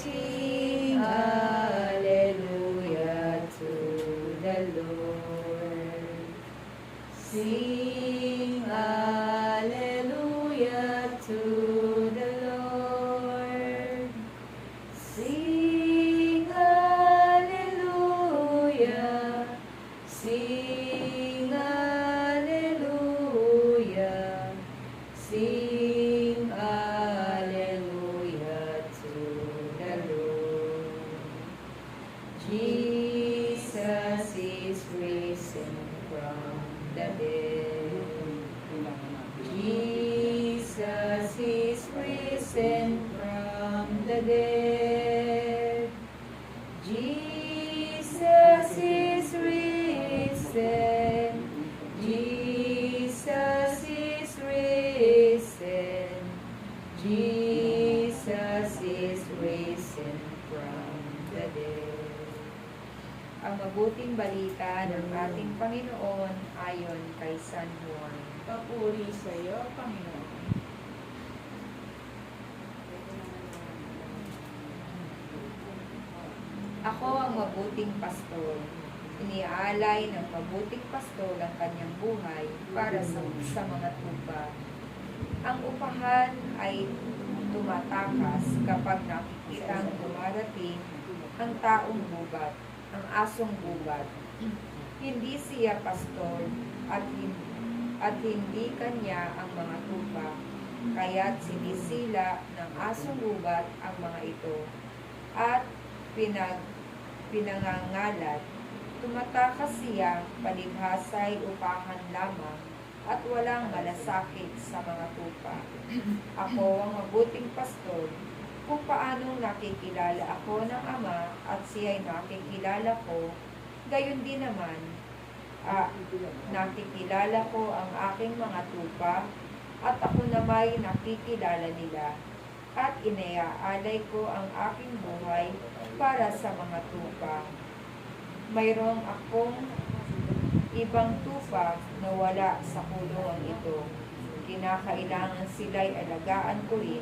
Sing hallelujah to the Lord. Sing hallelujah to the Lord. Sing hallelujah. Sing hallelujah. Sing hallelujah to the Lord. Jesus is risen from the dead. Jesus is risen from the dead. Jesus is risen. Jesus is risen. Jesus is risen from the dead. Ang mabuting balita ng ating Panginoon ayon kay San Juan. Papuri sa iyo, Panginoon. Ako ang mabuting pastor. Iniaalay ng mabuting pastor ang kanyang buhay para sa mga tupa. Ang upahan ay tumatakas kapag nakikitang dumarating ang taong gubat, ang asong gubat. Hindi siya pastor at hindi kanya ang mga tupa, kaya't sinisila ng asong gubat ang mga ito at pinangangalat. Tumatakas siya, palibhasa'y upahan lamang at walang malasakit sa mga tupa. Ako ang mabuting pastor, kung paanong nakikilala ako ng Ama at siya'y nakikilala ko, gayon din naman, nakikilala ko ang aking mga tupa at ako namay nakikilala nila at inaalay ko ang aking buhay para sa mga tupa. Mayroong akong ibang tupa na wala sa kulungan ito. Kinakailangan sila'y alagaan ko rin.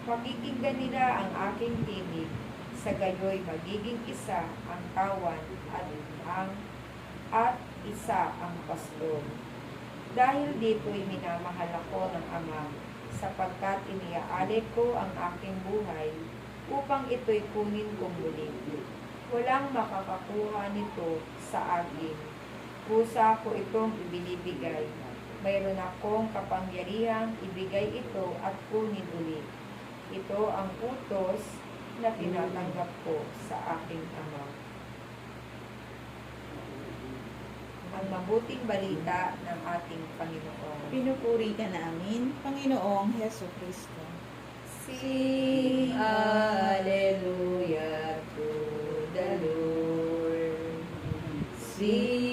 Pakikinggan nila ang aking tinig. Sa gayoy magiging isa ang kawan at isa ang pastor. Dahil dito'y minamahal ako ng Ama, sapagkat iniaalay ko ang aking buhay upang ito'y kunin kong muli. Walang makakakuha nito sa akin. Kusa ko itong ibinibigay. Mayroon akong kapangyarihang ibigay ito at kunin ulit. Ito ang utos na tinatanggap ko sa aking Ama. Ang mabuting balita ng ating Panginoon. Pinupuri ka namin, Panginoong Heso Kristo. Sing hallelujah to the Lord. Sing